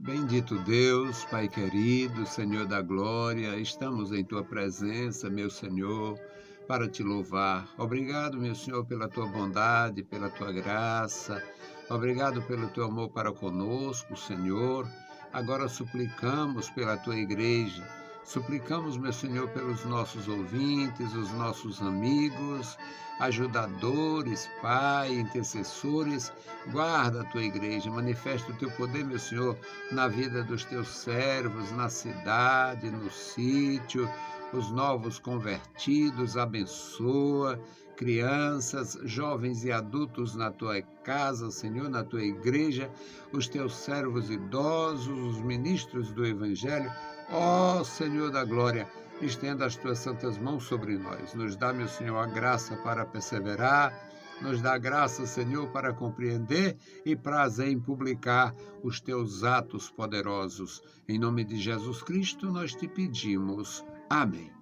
Bendito Deus, Pai querido, Senhor da glória, estamos em Tua presença, meu Senhor, para Te louvar. Obrigado, meu Senhor, pela Tua bondade, pela Tua graça. Obrigado pelo Teu amor para conosco, Senhor. Agora suplicamos pela Tua igreja. Suplicamos, meu Senhor, pelos nossos ouvintes, os nossos amigos, ajudadores, Pai, intercessores. Guarda a Tua igreja, manifesta o Teu poder, meu Senhor, na vida dos Teus servos, na cidade, no sítio, os novos convertidos, abençoa, crianças, jovens e adultos na Tua casa, Senhor, na Tua igreja, os Teus servos idosos, os ministros do Evangelho. Ó Senhor da glória, estenda as Tuas santas mãos sobre nós. Nos dá, meu Senhor, a graça para perseverar, nos dá graça, Senhor, para compreender e prazer em publicar os Teus atos poderosos. Em nome de Jesus Cristo, nós te pedimos. Amém.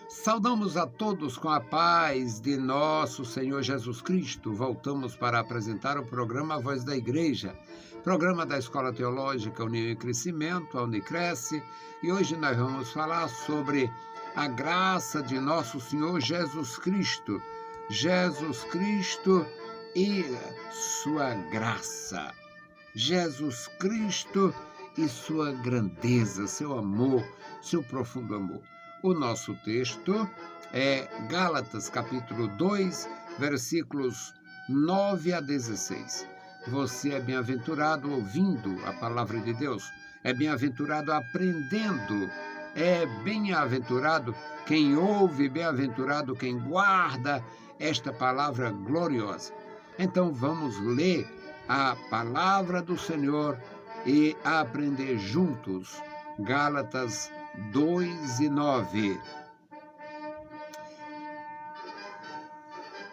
Saudamos a todos com a paz de nosso Senhor Jesus Cristo. Voltamos para apresentar o programa A Voz da Igreja, programa da Escola Teológica União e Crescimento, a Unicresce, e hoje nós vamos falar sobre a graça de nosso Senhor Jesus Cristo. Jesus Cristo e sua graça. Jesus Cristo e sua grandeza, seu amor, seu profundo amor. O nosso texto é Gálatas, capítulo 2, versículos 9 a 16. Você é bem-aventurado ouvindo a palavra de Deus, é bem-aventurado aprendendo, é bem-aventurado quem ouve, bem-aventurado quem guarda esta palavra gloriosa. Então vamos ler a palavra do Senhor e aprender juntos. Gálatas 2 e 9.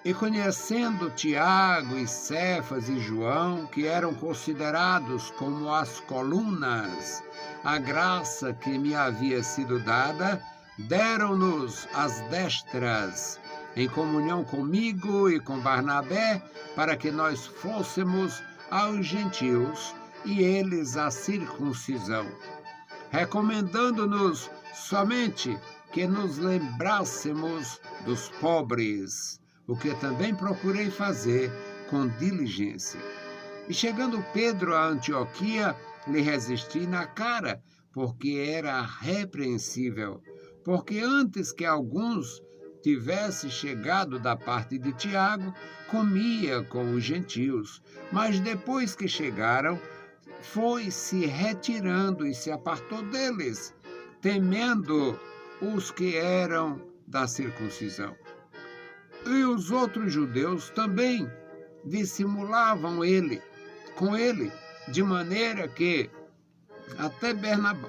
E conhecendo Tiago e Cefas e João, que eram considerados como as colunas, a graça que me havia sido dada, deram-nos as destras, em comunhão comigo e com Barnabé, para que nós fôssemos aos gentios e eles à circuncisão, recomendando-nos somente que nos lembrássemos dos pobres, o que também procurei fazer com diligência. E chegando Pedro a Antioquia, lhe resisti na cara, porque era repreensível, porque antes que alguns tivesse chegado da parte de Tiago, comia com os gentios, mas depois que chegaram, foi se retirando e se apartou deles, temendo os que eram da circuncisão. E os outros judeus também dissimulavam com ele, de maneira que até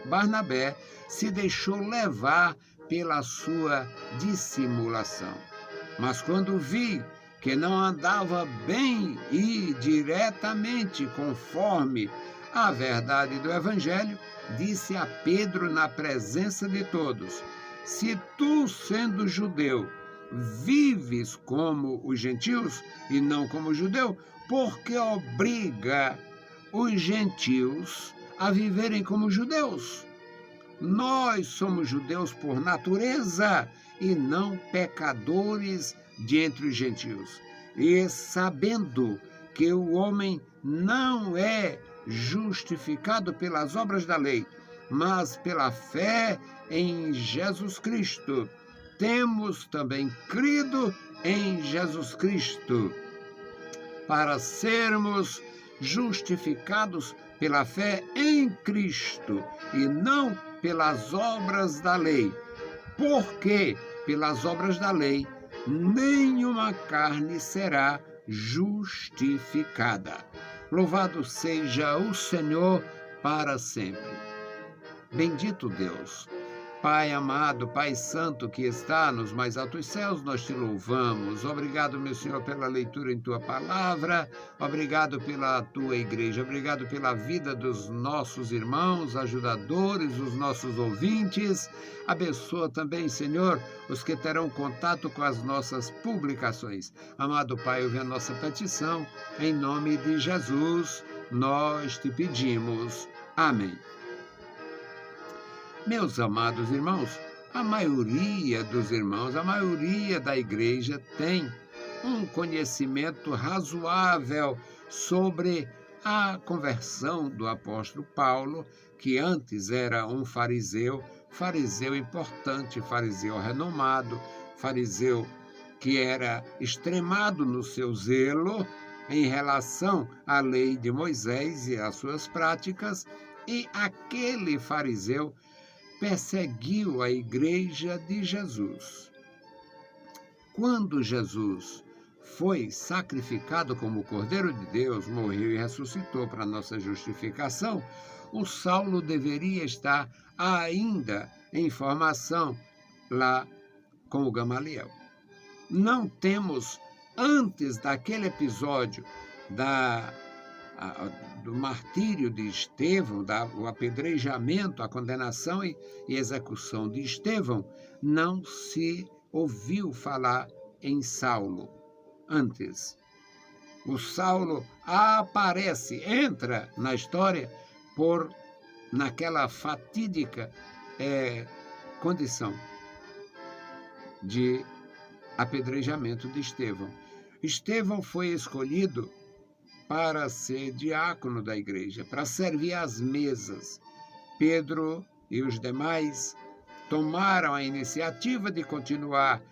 Barnabé se deixou levar pela sua dissimulação. Mas quando vi que não andava bem e diretamente conforme a verdade do Evangelho, disse a Pedro na presença de todos: se tu, sendo judeu, vives como os gentios e não como judeu, por que obriga os gentios a viverem como judeus? Nós somos judeus por natureza e não pecadores de entre os gentios. E sabendo que o homem não é justificado pelas obras da lei, mas pela fé em Jesus Cristo, temos também crido em Jesus Cristo, para sermos justificados pela fé em Cristo e não pelas obras da lei, porque pelas obras da lei nenhuma carne será justificada. Louvado seja o Senhor para sempre. Bendito Deus, Pai amado, Pai santo que está nos mais altos céus, nós te louvamos. Obrigado, meu Senhor, pela leitura em tua palavra. Obrigado pela tua igreja. Obrigado pela vida dos nossos irmãos, ajudadores, os nossos ouvintes. Abençoa também, Senhor, os que terão contato com as nossas publicações. Amado Pai, ouve a nossa petição. Em nome de Jesus, nós te pedimos. Amém. Meus amados irmãos, a maioria dos irmãos, a maioria da igreja tem um conhecimento razoável sobre a conversão do apóstolo Paulo, que antes era um fariseu importante, fariseu renomado, fariseu que era extremado no seu zelo em relação à lei de Moisés e às suas práticas, e aquele fariseu perseguiu a igreja de Jesus. Quando Jesus foi sacrificado como o Cordeiro de Deus, morreu e ressuscitou para nossa justificação, o Saulo deveria estar ainda em formação lá com o Gamaliel. Não temos, antes daquele episódio do martírio de Estevão, o apedrejamento, a condenação e execução de Estevão, não se ouviu falar em Saulo. Antes, o Saulo aparece, entra na história naquela fatídica condição de apedrejamento de Estevão. Estevão foi escolhido para ser diácono da igreja, para servir às mesas. Pedro e os demais tomaram a iniciativa de continuar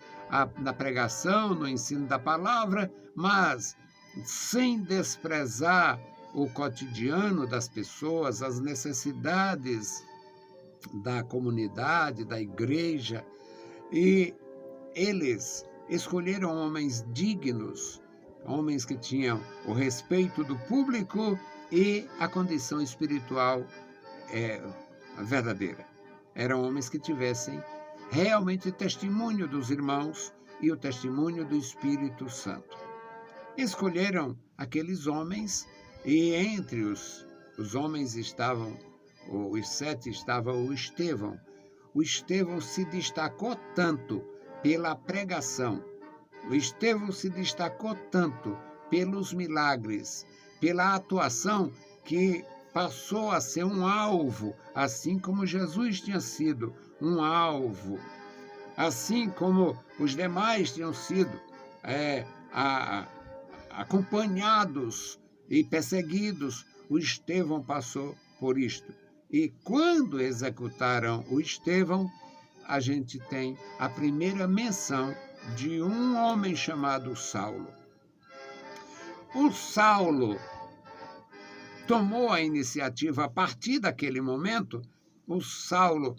na pregação, no ensino da palavra, mas sem desprezar o cotidiano das pessoas, as necessidades da comunidade, da igreja. E eles escolheram homens dignos, homens que tinham o respeito do público e a condição espiritual verdadeira. Eram homens que tivessem realmente testemunho dos irmãos e o testemunho do Espírito Santo. Escolheram aqueles homens e entre os homens os 7 estava o Estevão. O Estevão se destacou tanto pela pregação, o Estevão se destacou tanto pelos milagres, pela atuação, que passou a ser um alvo, assim como Jesus tinha sido um alvo, assim como os demais tinham sido acompanhados e perseguidos. O Estevão passou por isto. E quando executaram o Estevão, a gente tem a primeira menção de um homem chamado Saulo. O Saulo tomou a iniciativa a partir daquele momento. O Saulo,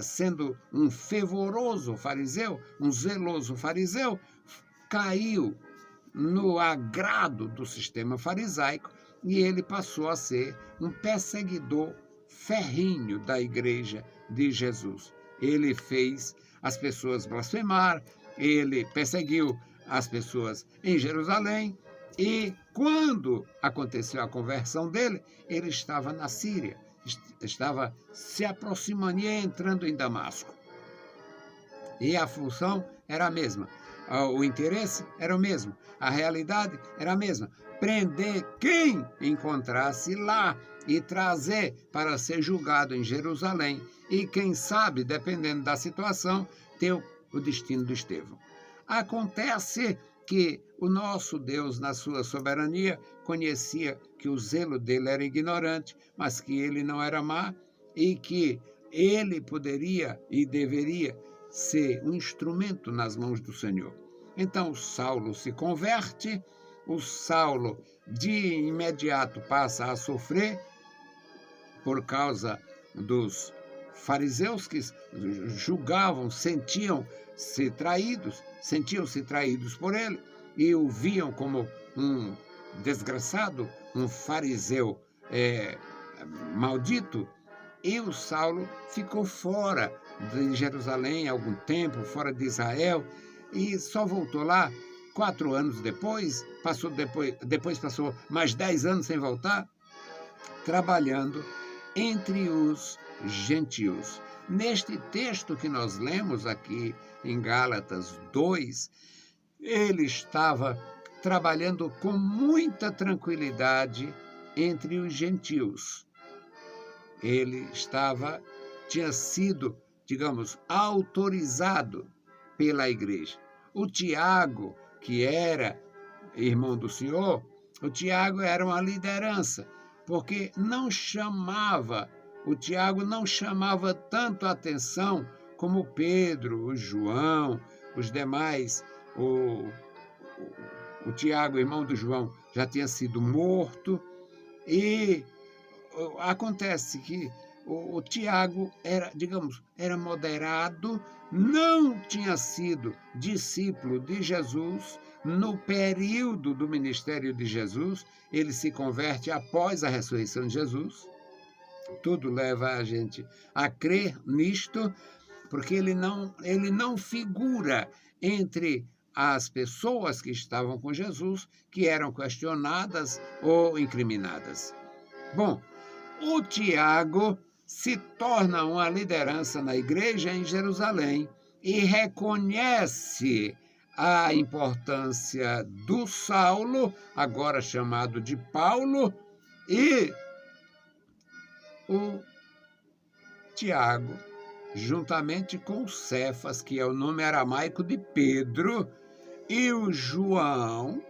sendo um fervoroso fariseu, um zeloso fariseu, caiu no agrado do sistema farisaico e ele passou a ser um perseguidor ferrenho da igreja de Jesus. Ele fez as pessoas blasfemar, ele perseguiu as pessoas em Jerusalém, e quando aconteceu a conversão dele, ele estava na Síria, estava se aproximando e entrando em Damasco. E a função era a mesma, o interesse era o mesmo, a realidade era a mesma: prender quem encontrasse lá e trazer para ser julgado em Jerusalém, e quem sabe, dependendo da situação, ter o destino do Estevão. Acontece que o nosso Deus, na sua soberania, conhecia que o zelo dele era ignorante, mas que ele não era má e que ele poderia e deveria ser um instrumento nas mãos do Senhor. Então Saulo se converte, o Saulo de imediato passa a sofrer por causa dos fariseus que julgavam, sentiam-se traídos por ele e o viam como um desgraçado, um fariseu maldito. E o Saulo ficou fora de Jerusalém há algum tempo, fora de Israel, e só voltou lá 4 anos depois, depois passou mais 10 anos sem voltar, trabalhando entre os gentios. Neste texto que nós lemos aqui em Gálatas 2, ele estava trabalhando com muita tranquilidade entre os gentios. Ele tinha sido, digamos, autorizado pela igreja. O Tiago, que era irmão do Senhor, o Tiago era uma liderança, porque o Tiago não chamava tanto a atenção como Pedro, o João, os demais. O Tiago, irmão do João, já tinha sido morto, e acontece que o Tiago era moderado, não tinha sido discípulo de Jesus. No período do ministério de Jesus, ele se converte após a ressurreição de Jesus. Tudo leva a gente a crer nisto, porque ele não figura entre as pessoas que estavam com Jesus, que eram questionadas ou incriminadas. Bom, o Tiago se torna uma liderança na igreja em Jerusalém e reconhece a importância do Saulo, agora chamado de Paulo, e o Tiago, juntamente com Cefas, que é o nome aramaico de Pedro, e o João,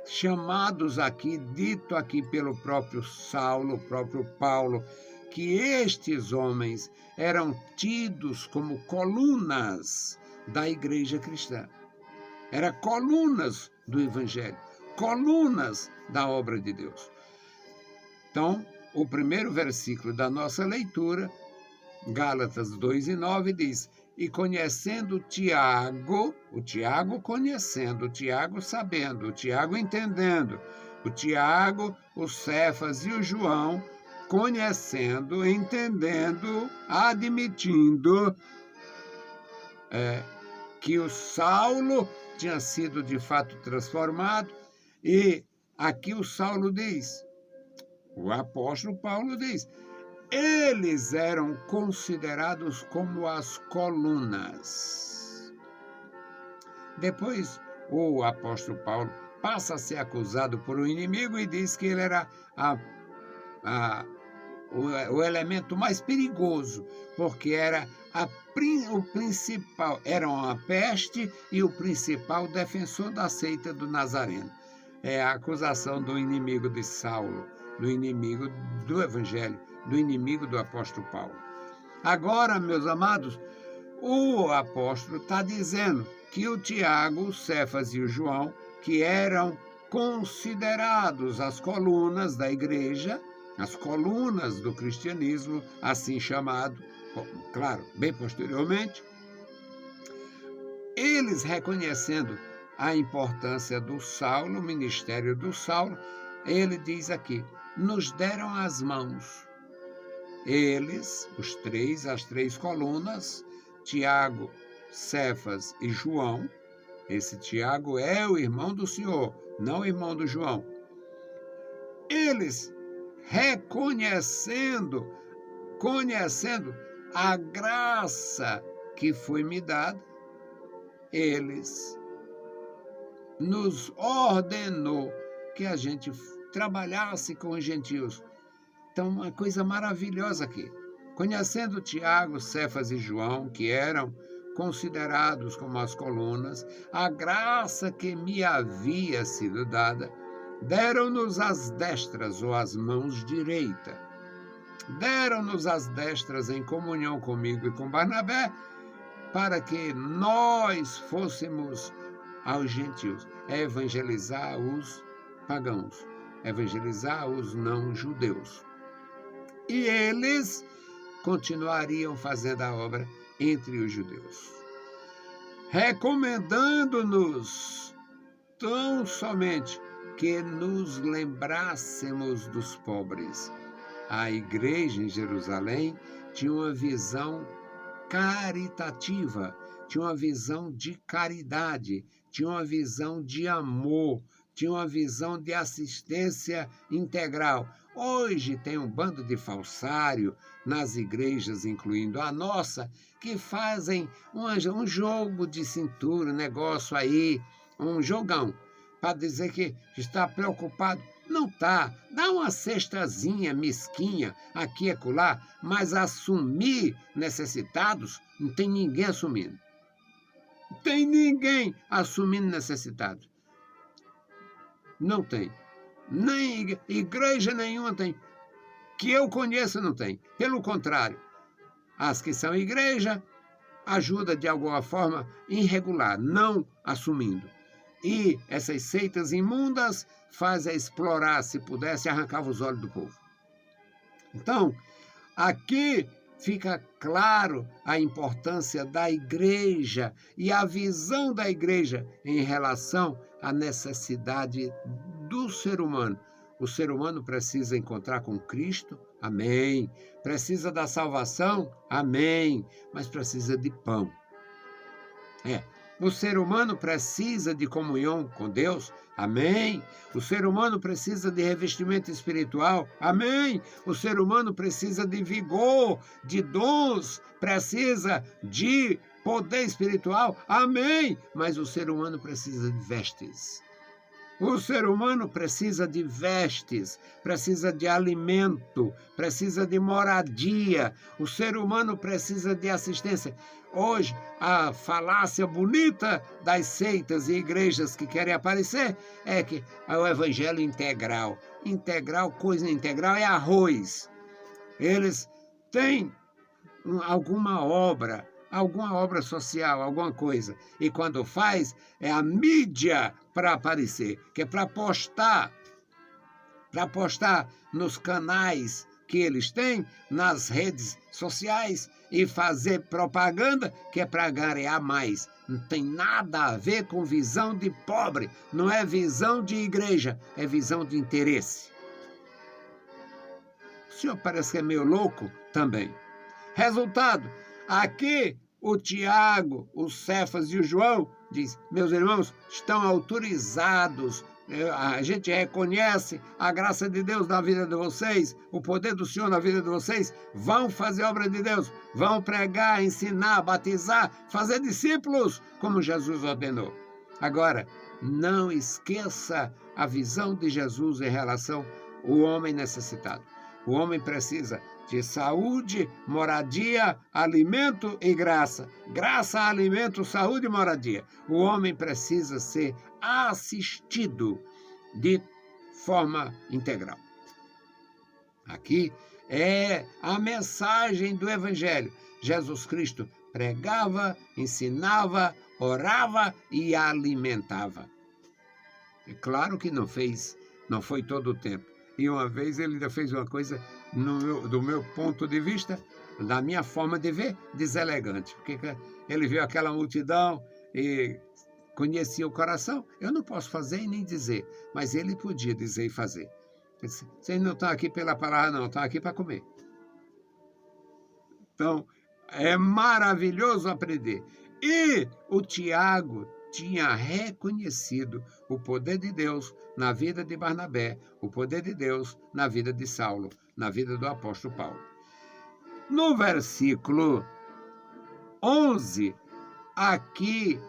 chamados aqui, dito aqui pelo próprio Saulo, próprio Paulo, que estes homens eram tidos como colunas da igreja cristã. Eram colunas do Evangelho, colunas da obra de Deus. Então, o primeiro versículo da nossa leitura, Gálatas 2:9, diz: e conhecendo o Tiago conhecendo, o Tiago sabendo, o Tiago entendendo, o Tiago, o Cefas e o João conhecendo, entendendo, admitindo que o Saulo tinha sido de fato transformado. E aqui o Saulo diz, o apóstolo Paulo diz, eles eram considerados como as colunas. Depois, o apóstolo Paulo passa a ser acusado por um inimigo e diz que ele era o elemento mais perigoso, porque era o principal, era uma peste e o principal defensor da seita do Nazareno. É a acusação do inimigo de Saulo, do inimigo do Evangelho, do inimigo do apóstolo Paulo. Agora, meus amados, o apóstolo está dizendo que o Tiago, o Cefas e o João, que eram considerados as colunas da igreja, as colunas do cristianismo, assim chamado, claro, bem posteriormente, eles reconhecendo a importância do Saulo, o ministério do Saulo, ele diz aqui, nos deram as mãos. Eles, as três colunas, Tiago, Cefas e João. Esse Tiago é o irmão do Senhor, não o irmão do João. Eles, conhecendo a graça que foi me dada, eles nos ordenou que a gente trabalhasse com os gentios. Então, uma coisa maravilhosa aqui. Conhecendo Tiago, Cefas e João, que eram considerados como as colunas, a graça que me havia sido dada, deram-nos as destras ou as mãos direitas. Deram-nos as destras em comunhão comigo e com Barnabé, para que nós fôssemos aos gentios, evangelizar os pagãos, evangelizar os não-judeus. E eles continuariam fazendo a obra entre os judeus, recomendando-nos tão somente que nos lembrássemos dos pobres. A igreja em Jerusalém tinha uma visão caritativa, tinha uma visão de caridade, tinha uma visão de amor, tinha uma visão de assistência integral. Hoje tem um bando de falsário nas igrejas, incluindo a nossa, que fazem um jogo de cintura, um negócio aí, um jogão, para dizer que está preocupado Não tá. Dá uma cestazinha mesquinha aqui e acolá, mas assumir necessitados, não tem ninguém assumindo. Não tem ninguém assumindo necessitados. Não tem. Nem igreja nenhuma tem. Que eu conheça, não tem. Pelo contrário, as que são igreja ajuda de alguma forma irregular, não assumindo. E essas seitas imundas fazem explorar, se pudesse, arrancava os olhos do povo. Então, aqui fica claro a importância da igreja e a visão da igreja em relação à necessidade do ser humano. O ser humano precisa encontrar com Cristo, amém. Precisa da salvação, amém. Mas precisa de pão. O ser humano precisa de comunhão com Deus, amém. O ser humano precisa de revestimento espiritual, amém. O ser humano precisa de vigor, de dons, precisa de poder espiritual, amém. Mas o ser humano precisa de vestes. O ser humano precisa de vestes, precisa de alimento, precisa de moradia. O ser humano precisa de assistência. Hoje, a falácia bonita das seitas e igrejas que querem aparecer é que é o evangelho integral. Integral, coisa integral é arroz. Eles têm alguma obra social, alguma coisa. E quando faz, é a mídia para aparecer, que é para postar nos canais que eles têm, nas redes sociais, e fazer propaganda, que é para ganhar mais. Não tem nada a ver com visão de pobre, não é visão de igreja, é visão de interesse. O senhor parece que é meio louco também. Resultado, aqui o Tiago, o Cefas e o João diz: meus irmãos, estão autorizados, a gente reconhece a graça de Deus na vida de vocês, o poder do Senhor na vida de vocês, vão fazer obra de Deus, vão pregar, ensinar, batizar, fazer discípulos, como Jesus ordenou. Agora, não esqueça a visão de Jesus em relação ao homem necessitado. O homem precisa de saúde, moradia, alimento e graça. Graça, alimento, saúde e moradia. O homem precisa ser assistido de forma integral. Aqui é a mensagem do Evangelho. Jesus Cristo pregava, ensinava, orava e alimentava. É claro que não foi todo o tempo. E uma vez ele ainda fez uma coisa, do meu ponto de vista, da minha forma de ver, deselegante. Porque ele viu aquela multidão e conhecia o coração. Eu não posso fazer e nem dizer, mas ele podia dizer e fazer. Ele disse: vocês não estão aqui pela palavra, não, estão aqui para comer. Então, é maravilhoso aprender. E o Tiago tinha reconhecido o poder de Deus na vida de Barnabé, o poder de Deus na vida de Saulo, na vida do apóstolo Paulo. No versículo 11, aqui,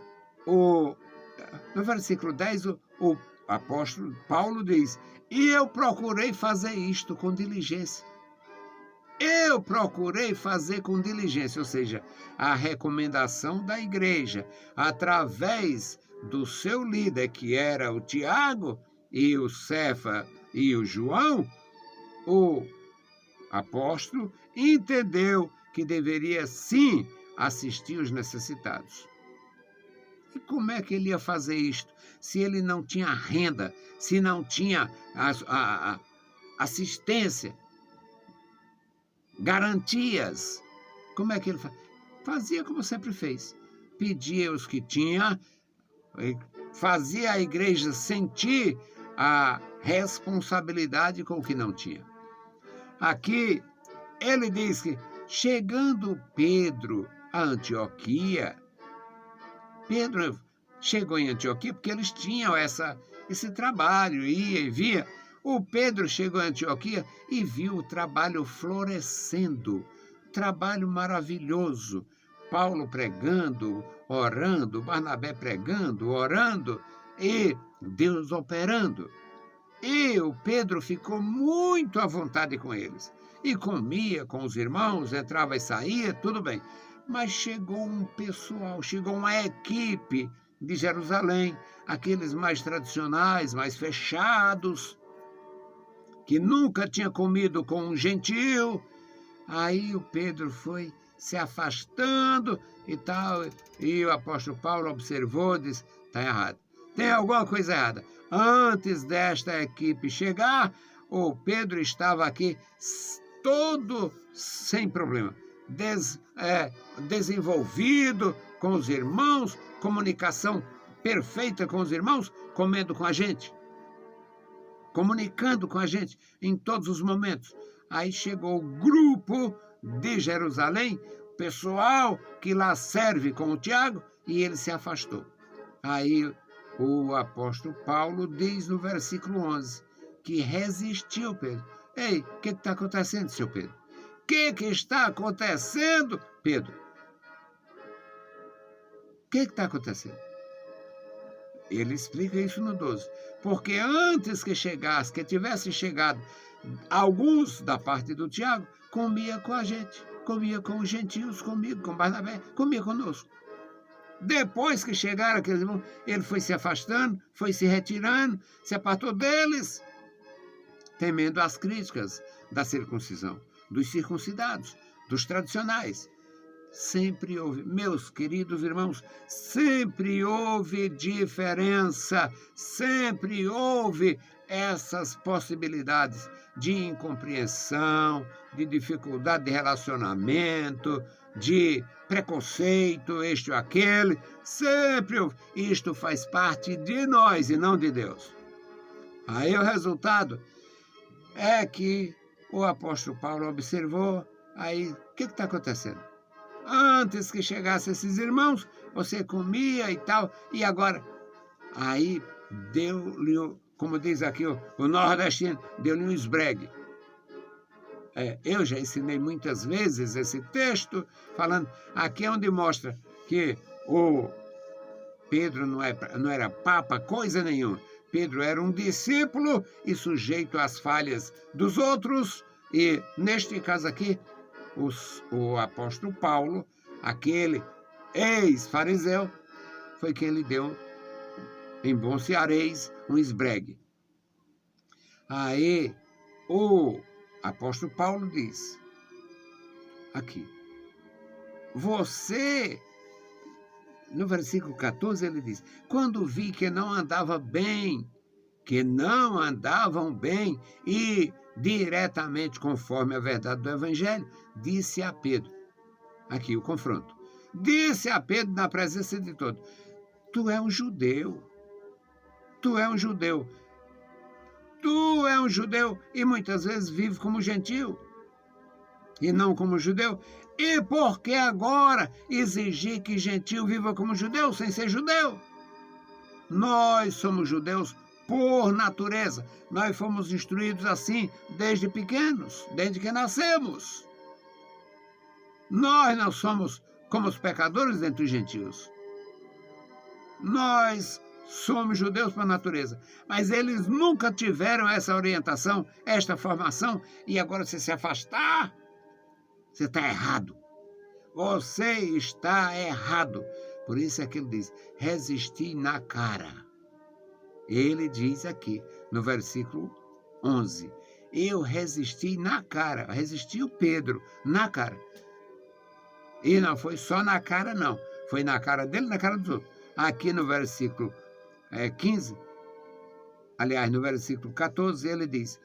no versículo 10, o apóstolo Paulo diz: e eu procurei fazer isto com diligência. Eu procurei fazer com diligência, ou seja, a recomendação da igreja, através do seu líder, que era o Tiago, e o Cefa e o João, o apóstolo entendeu que deveria sim assistir os necessitados. E como é que ele ia fazer isto? Se ele não tinha renda, se não tinha a assistência, garantias. Como é que ele fazia? Fazia como sempre fez. Pedia os que tinha, fazia a igreja sentir a responsabilidade com o que não tinha. Aqui, ele diz que, chegando Pedro a Antioquia, Pedro chegou em Antioquia porque eles tinham esse trabalho, ia e via. O Pedro chegou em Antioquia e viu o trabalho florescendo, trabalho maravilhoso. Paulo pregando, orando, Barnabé pregando, orando e Deus operando. E o Pedro ficou muito à vontade com eles. E comia com os irmãos, entrava e saía, tudo bem. Mas chegou um pessoal, chegou uma equipe de Jerusalém, aqueles mais tradicionais, mais fechados, que nunca tinha comido com um gentil. Aí o Pedro foi se afastando e tal, e o apóstolo Paulo observou e disse: está errado, tem alguma coisa errada. Antes desta equipe chegar, o Pedro estava aqui todo sem problema, desenvolvido com os irmãos, comunicação perfeita com os irmãos, comendo com a gente, comunicando com a gente em todos os momentos. Aí chegou o grupo de Jerusalém, pessoal que lá serve com o Tiago, e ele se afastou. Aí o apóstolo Paulo diz no versículo 11 que resistiu, Pedro. Ei, o que está acontecendo, seu Pedro? O que está acontecendo, Pedro? O que está acontecendo? Ele explica isso no 12. Porque antes que chegasse, que tivesse chegado alguns da parte do Tiago, comia com a gente, comia com os gentios, comigo, com Barnabé, comia conosco. Depois que chegaram aqueles irmãos, ele foi se afastando, foi se retirando, se apartou deles, temendo as críticas da circuncisão, dos circuncidados, dos tradicionais. Sempre houve, meus queridos irmãos, sempre houve diferença, sempre houve essas possibilidades de incompreensão, de dificuldade de relacionamento, de preconceito, este ou aquele, sempre houve. Isto faz parte de nós e não de Deus. Aí o resultado é que o apóstolo Paulo observou, aí, o que está acontecendo? Antes que chegassem esses irmãos, você comia e tal, e agora, aí deu-lhe, como diz aqui o nordestino, deu-lhe um esbregue. Eu já ensinei muitas vezes esse texto, falando, aqui é onde mostra que o Pedro não era papa, coisa nenhuma. Pedro era um discípulo e sujeito às falhas dos outros, e neste caso aqui, o apóstolo Paulo, aquele ex-fariseu, foi quem lhe deu, em bom cearês, um esbregue. Aí o apóstolo Paulo diz, aqui, você, no versículo 14 ele diz, quando vi que não andavam bem e diretamente conforme a verdade do Evangelho, disse a Pedro, aqui o confronto, disse a Pedro na presença de todos, tu és um judeu e muitas vezes vive como gentil e não como judeu, e por que agora exigir que gentil viva como judeu sem ser judeu? Nós somos judeus por natureza. Nós fomos instruídos assim desde pequenos, desde que nascemos. Nós não somos como os pecadores dentre os gentios. Nós somos judeus por natureza, mas eles nunca tiveram essa orientação, esta formação, e agora você se afastar, você está errado. Você está errado. Por isso é que ele diz, resisti na cara. Ele diz aqui, no versículo 11, eu resisti na cara, resisti o Pedro na cara. E não foi só na cara, não. Foi na cara dele, na cara dos outros. Aqui no versículo 15, aliás, no versículo 14, ele diz,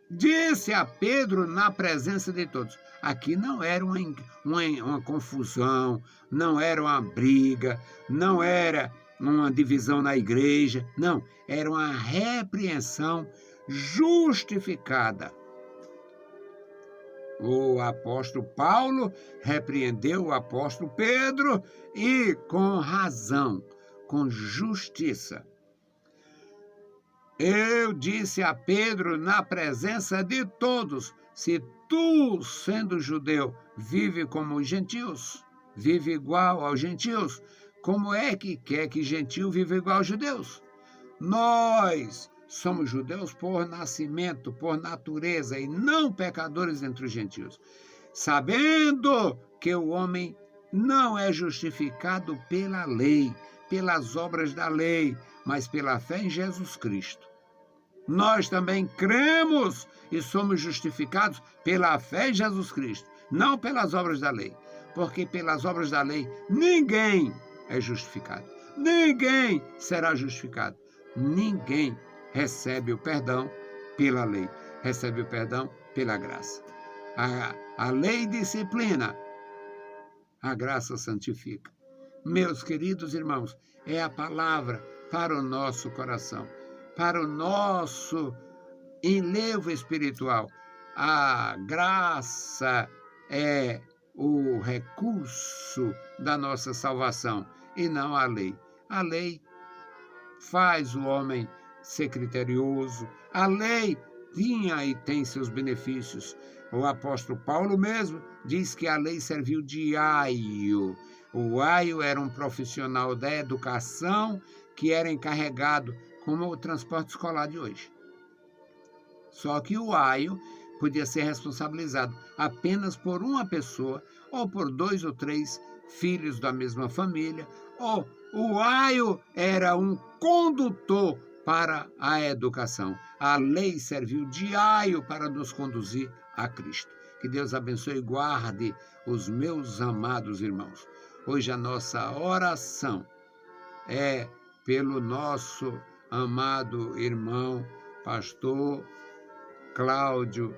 disse a Pedro na presença de todos. Aqui não era uma confusão, não era uma briga, não era uma divisão na igreja, não, era uma repreensão justificada. O apóstolo Paulo repreendeu o apóstolo Pedro e com razão, com justiça. Eu disse a Pedro na presença de todos, se tu, sendo judeu, vive como os gentios, vive igual aos gentios, como é que quer que gentil viva igual aos judeus? Nós somos judeus por nascimento, por natureza, e não pecadores entre os gentios, sabendo que o homem não é justificado pela lei, pelas obras da lei, mas pela fé em Jesus Cristo. Nós também cremos e somos justificados pela fé em Jesus Cristo, não pelas obras da lei, porque pelas obras da lei ninguém é justificado, ninguém será justificado, ninguém recebe o perdão pela lei, recebe o perdão pela graça. A lei disciplina, a graça santifica. Meus queridos irmãos, é a palavra para o nosso coração, para o nosso enlevo espiritual. A graça é o recurso da nossa salvação e não a lei. A lei faz o homem ser criterioso. A lei tinha e tem seus benefícios. O apóstolo Paulo mesmo diz que a lei serviu de aio. O aio era um profissional da educação que era encarregado como o transporte escolar de hoje. Só que o aio podia ser responsabilizado apenas por uma pessoa ou por 2 ou 3 filhos da mesma família, ou o aio era um condutor para a educação. A lei serviu de aio para nos conduzir a Cristo. Que Deus abençoe e guarde os meus amados irmãos. Hoje a nossa oração é pelo nosso amado irmão, pastor Cláudio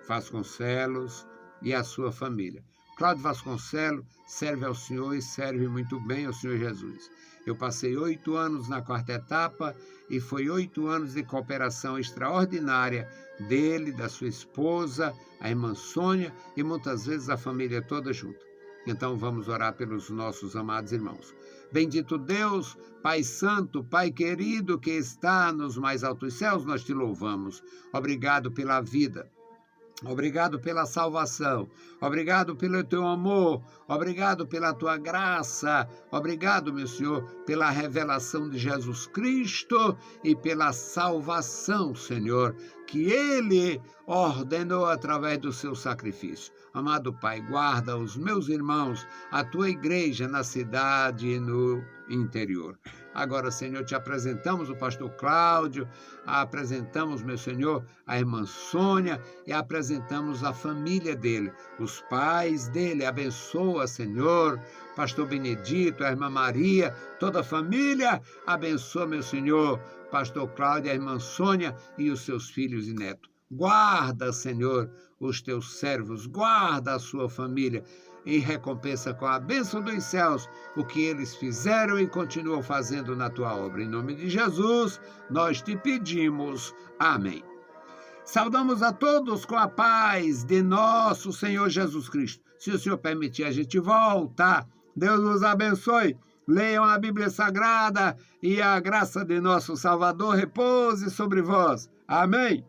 Vasconcelos e a sua família. Cláudio Vasconcelos serve ao Senhor e serve muito bem ao Senhor Jesus. Eu passei 8 anos na 4ª etapa e foi 8 anos de cooperação extraordinária dele, da sua esposa, a irmã Sônia e muitas vezes a família toda junto. Então vamos orar pelos nossos amados irmãos. Bendito Deus, Pai Santo, Pai querido que está nos mais altos céus, nós te louvamos. Obrigado pela vida. Obrigado pela salvação, obrigado pelo teu amor, obrigado pela tua graça, obrigado, meu Senhor, pela revelação de Jesus Cristo e pela salvação, Senhor, que Ele ordenou através do seu sacrifício. Amado Pai, guarda os meus irmãos, a tua igreja na cidade e no interior. Agora, Senhor, te apresentamos o pastor Cláudio, apresentamos, meu Senhor, a irmã Sônia e apresentamos a família dele, os pais dele. Abençoa, Senhor, pastor Benedito, a irmã Maria, toda a família. Abençoa, meu Senhor, pastor Cláudio, a irmã Sônia e os seus filhos e netos. Guarda, Senhor, os teus servos, guarda a sua família e recompensa com a bênção dos céus o que eles fizeram e continuam fazendo na tua obra. Em nome de Jesus, nós te pedimos. Amém. Saudamos a todos com a paz de nosso Senhor Jesus Cristo. Se o Senhor permitir, a gente volta. Deus nos abençoe. Leiam a Bíblia Sagrada e a graça de nosso Salvador repouse sobre vós. Amém.